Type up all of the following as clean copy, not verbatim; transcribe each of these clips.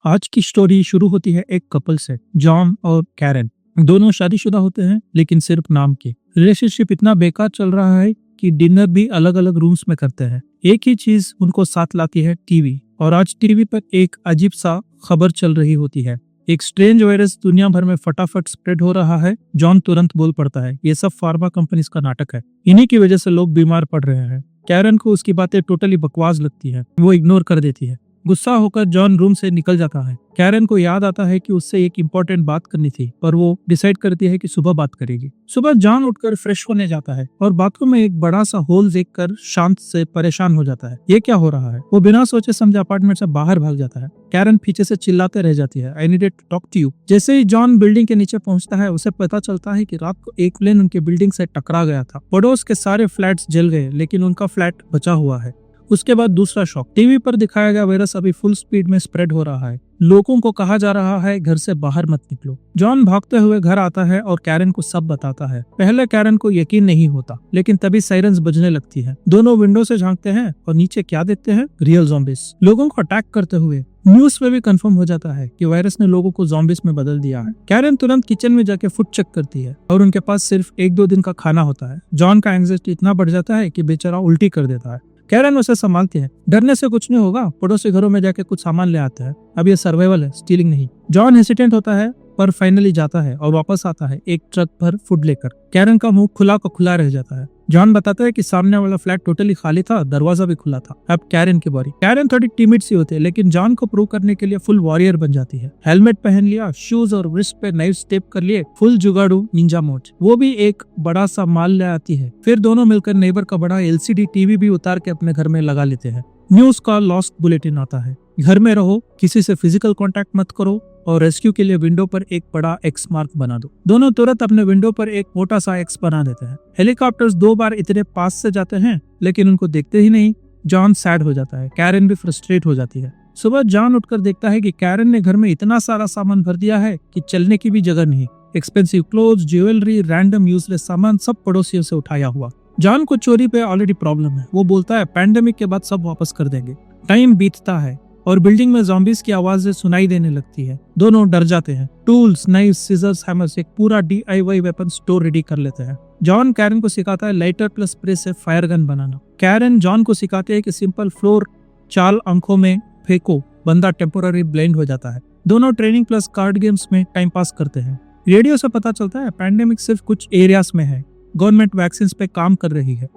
आज की स्टोरी शुरू होती है एक कपल से, जॉन और कैरन। दोनों शादीशुदा होते हैं लेकिन सिर्फ नाम के। रिलेशनशिप इतना बेकार चल रहा है कि डिनर भी अलग अलग रूम्स में करते हैं। एक ही चीज उनको साथ लाती है, टीवी। और आज टीवी पर एक अजीब सा खबर चल रही होती है। एक स्ट्रेंज वायरस दुनिया भर में फटाफट स्प्रेड हो रहा है। जॉन तुरंत बोल पड़ता है, ये सब फार्मा कंपनीज का नाटक है, इन्हीं की वजह से लोग बीमार पड़ रहे हैं। कैरन को उसकी बातें टोटली बकवास लगती है, वो इग्नोर कर देती है। गुस्सा होकर जॉन रूम से निकल जाता है। कैरन को याद आता है कि उससे एक इम्पोर्टेंट बात करनी थी, पर वो डिसाइड करती है कि सुबह बात करेगी। सुबह जॉन उठकर फ्रेश होने जाता है और बाथरूम में एक बड़ा सा होल देखकर शांत से परेशान हो जाता है। ये क्या हो रहा है? वो बिना सोचे समझे अपार्टमेंट से बाहर भाग जाता है। कैरन पीछे से चिल्लाते रह जाती है, I needed to talk to you. जैसे ही जॉन बिल्डिंग के नीचे पहुंचता है, उसे पता चलता है कि रात को एक प्लेन उनके बिल्डिंग से टकरा गया था। पड़ोस के सारे फ्लैट्स जल गए, लेकिन उनका फ्लैट बचा हुआ है। उसके बाद दूसरा शॉक, टीवी पर दिखाया गया वायरस अभी फुल स्पीड में स्प्रेड हो रहा है। लोगों को कहा जा रहा है, घर से बाहर मत निकलो। जॉन भागते हुए घर आता है और कैरन को सब बताता है। पहले कैरन को यकीन नहीं होता, लेकिन तभी साइरन्स बजने लगती है। दोनों विंडो से झांकते हैं और नीचे क्या देखते हैं? रियल ज़ॉम्बीज लोगों को अटैक करते हुए। न्यूज में भी कंफर्म हो जाता है कि वायरस ने लोगों को ज़ॉम्बीज में बदल दिया है। कैरन तुरंत किचन में जाके फूड चेक करती है और उनके पास सिर्फ 1-2 दिन का खाना होता है। जॉन का एंग्जाइटी इतना बढ़ जाता है कि बेचारा उल्टी कर देता है। कैरन उसे संभालती है, डरने से कुछ नहीं होगा, पड़ोसी घरों में जाके कुछ सामान ले आते हैं, अब ये सर्वाइवल है, स्टीलिंग नहीं। जॉन हेसिटेंट होता है पर फाइनली जाता है और वापस आता है एक ट्रक भर फूड लेकर। कैरन का मुंह खुला का खुला रह जाता है। जॉन बताता है कि सामने वाला फ्लैट टोटली खाली था, दरवाजा भी खुला था। अब कैरन की बारी। कैरन थोड़ी टिमिड सी होती है, लेकिन जॉन को प्रूव करने के लिए फुल वॉरियर बन जाती है। हेलमेट पहन लिया, शूज और रिस्ट पे नाइफ स्टेप कर लिए, फुल जुगाड़ू निंजा मोड। वो भी एक बड़ा सा माल ले आती है। फिर दोनों मिलकर नेबर का बड़ा LCD टीवी भी उतार के अपने घर में लगा लेते हैं। न्यूज का लॉस्ट बुलेटिन आता है, घर में रहो, किसी से फिजिकल कांटेक्ट मत करो और रेस्क्यू के लिए विंडो पर एक बड़ा X मार्क बना दो। दोनों तुरंत अपने विंडो पर एक मोटा सा X बना देते हैं। हेलीकॉप्टर्स 2 बार इतने पास से जाते हैं, लेकिन उनको देखते ही नहीं। जॉन सैड हो जाता है, कैरन भी फ्रस्ट्रेट हो जाती है। सुबह जॉन उठकर देखता है कि कैरन ने घर में इतना सारा सामान भर दिया है कि चलने की भी जगह नहीं। Expensive clothes, jewellery, random useless सामान सब पड़ोसियों से उठाया हुआ। जॉन को चोरी पे ऑलरेडी प्रॉब्लम है। वो बोलता है पैंडेमिक के बाद सब वापस कर देंगे। टाइम बीतता है और बिल्डिंग में ज़ॉम्बीज की आवाजें सुनाई देने लगती है। दोनों डर जाते हैं। टूल्स, नाइफ, सीजर्स, हैमर्स, एक पूरा DIY वेपन स्टोर रेडी कर लेते हैं। जॉन कैरन को सिखाता है लाइटर प्लस स्प्रे से फायर गन बनाना। कैरन जॉन को सिखाते हैं कि सिंपल फ्लोर चाल आंखों में फेंको, बंदा टेम्पोररी ब्लाइंड हो जाता है। दोनों ट्रेनिंग प्लस कार्ड गेम्स में टाइम पास करते हैं। रेडियो से पता चलता है पैंडेमिक सिर्फ कुछ एरियाज में है, गवर्नमेंट वैक्सीन पे काम कर रही है।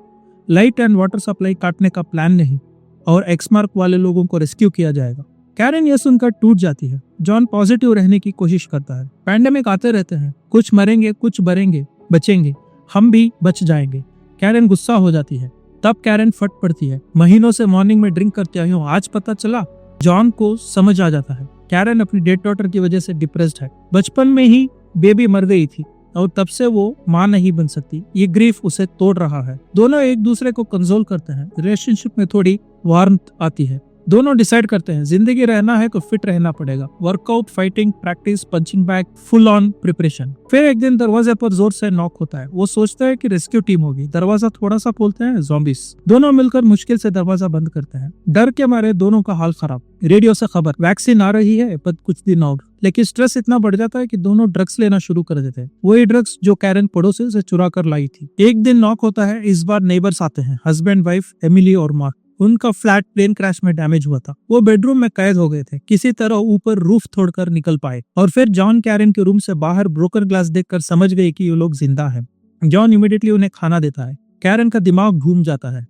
लाइट एंड वाटर सप्लाई काटने का प्लान नहीं और X मार्क वाले लोगों को रेस्क्यू किया जाएगा। कैरन यह सुनकर टूट जाती है। जॉन पॉजिटिव रहने की कोशिश करता है। पैंडेमिक आते रहते हैं, कुछ मरेंगे, कुछ बचेंगे, हम भी बच जाएंगे। कैरन गुस्सा हो जाती है। तब कैरन फट पड़ती है, महीनों से मॉर्निंग में ड्रिंक करते आई हूँ, आज पता चला। जॉन को समझ आ जाता है कैरन अपनी डेड डॉटर की वजह से डिप्रेस्ड है। बचपन में ही बेबी मर गई थी और तब से वो माँ नहीं बन सकती। ये ग्रीफ उसे तोड़ रहा है। दोनों एक दूसरे को कंसोल करते हैं। रिलेशनशिप में थोड़ी वार्मथ आती है। दोनों डिसाइड करते हैं जिंदगी रहना है तो फिट रहना पड़ेगा। Workout, fighting, practice, punching bag, full on preparation. फिर एक दिन दरवाजे पर जोर से नॉक होता है। वो सोचते हैं कि रेस्क्यू टीम होगी। दरवाजा थोड़ा सा खोलते हैं, ज़ॉम्बीज। दोनों मिलकर मुश्किल से दरवाजा बंद करते हैं। डर के मारे दोनों का हाल खराब। रेडियो से खबर, वैक्सीन आ रही है पर कुछ दिन और। लेकिन स्ट्रेस इतना बढ़ जाता है कि दोनों ड्रग्स लेना शुरू कर देते हैं। वही ड्रग्स जो कैरन पड़ोसी से चुरा कर लाई थी। एक दिन नॉक होता है। इस बार नेबर्स आते हैं, हस्बैंड, वाइफ, एमिली और मार्क। उनका फ्लैट प्लेन क्रैश में डैमेज हुआ था। वो बेडरूम में कैद हो गए थे, किसी तरह ऊपर रूफ तोड़कर निकल पाए। और फिर जॉन कैरन के रूम से बाहर ब्रोकन ग्लास देखकर समझ गए कि ये लोग जिंदा हैं। जॉन इमीडिएटली उन्हें खाना देता है। कैरन का दिमाग घूम जाता है,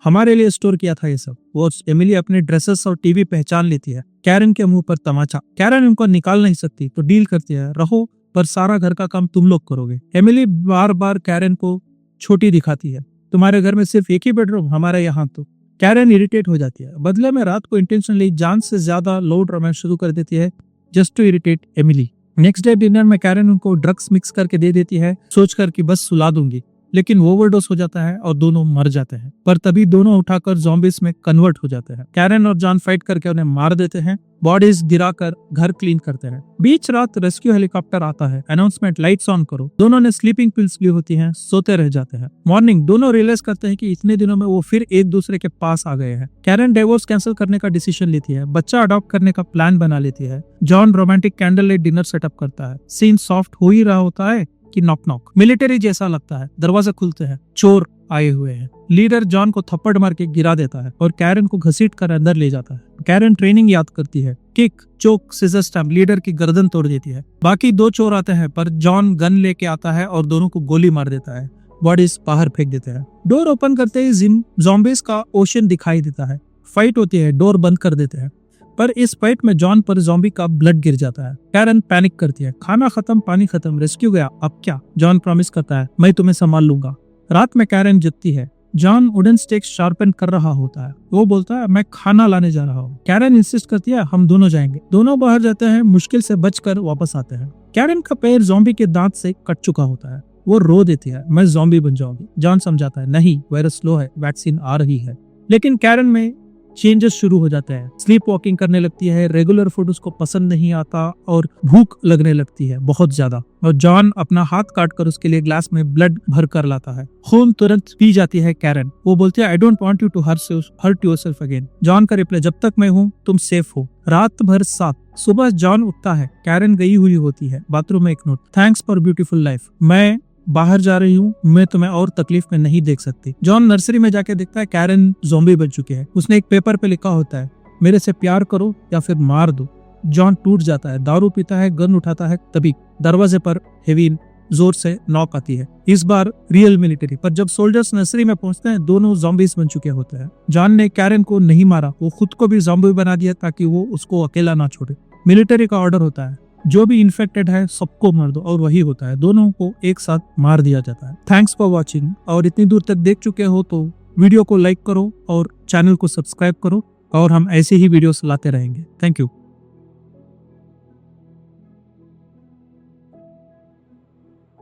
हमारे लिए स्टोर किया था ये सब। वो एमिली अपने ड्रेसेस और टीवी पहचान लेती है। कैरन के मुंह पर तमाचा। कैरन उनको निकाल नहीं सकती तो डील करती है, रहो पर सारा घर का काम तुम लोग करोगे। एमिली बार बार कैरन को छोटी दिखाती है, तुम्हारे घर में सिर्फ एक ही बेडरूम, हमारे यहाँ तो। कैरन इरिटेट हो जाती है। बदले में रात को इंटेंशनली जान से ज्यादा लोड रोमांस शुरू कर देती है, just to irritate Emily. Next day dinner में कैरन उनको ड्रग्स मिक्स करके दे देती है, सोचकर कि बस सुला दूंगी। लेकिन वो ओवरडोज हो जाता है और दोनों मर जाते हैं। पर तभी दोनों उठाकर ज़ॉम्बीज में कन्वर्ट हो जाते हैं। कैरन और जॉन फाइट करके उन्हें मार देते हैं, बॉडीज गिराकर घर क्लीन करते हैं। बीच रात रेस्क्यू हेलीकॉप्टर आता है, अनाउंसमेंट लाइट्स ऑन करो। दोनों ने स्लीपिंग पिल्स ली होती हैं, सोते रह जाते हैं। मॉर्निंग दोनों रियलाइज करते हैं कि इतने दिनों में वो फिर एक दूसरे के पास आ गए हैं। कैरन डिवोर्स कैंसिल करने का डिसीजन लेती है, बच्चा अडॉप्ट करने का प्लान बना लेती है। John romantic candle light dinner setup करता है। सीन सॉफ्ट हो ही रहा होता है कि नॉक नॉक मिलिट्री जैसा लगता है। दरवाजे खुलते हैं, चोर आए हुए हैं। लीडर जॉन को थप्पड़ मार के गिरा देता है और कैरन को घसीट कर अंदर ले जाता है। कैरन ट्रेनिंग याद करती है, किक, चोक, सीजर स्टैम्प, लीडर की गर्दन तोड़ देती है। बाकी दो चोर आते हैं पर जॉन गन लेके आता है और दोनों को गोली मार देता है। बॉडीज बाहर फेंक देते हैं। डोर ओपन करते ही ज़ॉम्बीज का ओशन दिखाई देता है। फाइट होती है, डोर बंद कर देते हैं। पर इस फाइट में जॉन पर ज़ॉम्बी का ब्लड गिर जाता है। कैरन पैनिक करती है, खाना खत्म, पानी खत्म, रेस्क्यू गया, अब क्या? जॉन प्रॉमिस करता है, मैं तुम्हें संभाल लूंगा। रात में कैरन जीतती है। जॉन वुडन स्टिक शार्पन कर रहा होता है। वो बोलता है, मैं खाना लाने जा रहा हूँ। कैरन इंसिस्ट करती है, हम दोनों जाएंगे। दोनों बाहर जाते हैं, मुश्किल से बचकर वापस आते हैं। कैरन का पैर ज़ॉम्बी के दांत से कट चुका होता है। वो रो देती है, मैं ज़ॉम्बी बन जाऊंगी। जॉन समझाता है, नहीं, वायरस स्लो है, वैक्सीन आ रही है। लेकिन कैरन में चेंजेस शुरू हो जाते हैं। स्लीप वॉकिंग करने लगती है, रेगुलर फूड उसको पसंद नहीं आता और भूख लगने लगती है बहुत ज्यादा। और जॉन अपना हाथ काटकर उसके लिए ग्लास में ब्लड भर कर लाता है। खून तुरंत पी जाती है कैरन। वो बोलती है, I don't want you to hurt yourself again. John का रिप्लाई, जब तक मैं हूँ तुम सेफ हो। रात भर साथ। सुबह जॉन उठता है, कैरन गई हुई होती है। बाथरूम में एक note, thanks for beautiful life, मैं बाहर जा रही हूँ, मैं तुम्हें और तकलीफ में नहीं देख सकती। जॉन नर्सरी में जाके देखता है कैरन ज़ॉम्बी बन चुकी है। उसने एक पेपर पे लिखा होता है, मेरे से प्यार करो या फिर मार दो। जॉन टूट जाता है, दारू पीता है, गन उठाता है। तभी दरवाजे पर हेवी जोर से नॉक आती है, इस बार रियल मिलिट्री। पर जब सोल्जर्स नर्सरी में पहुंचते हैं, दोनों ज़ॉम्बीज बन चुके होते हैं। जॉन ने कैरन को नहीं मारा, वो खुद को भी ज़ॉम्बी बना दिया ताकि वो उसको अकेला ना छोड़े। मिलिट्री का ऑर्डर होता है, जो भी इन्फेक्टेड है सबको मार दो, और वही होता है। दोनों को एक साथ मार दिया जाता है। Thanks for watching. और इतनी दूर तक देख चुके हो तो वीडियो को लाइक करो और चैनल को सब्सक्राइब करो, और हम ऐसे ही वीडियोस लाते रहेंगे। Thank you.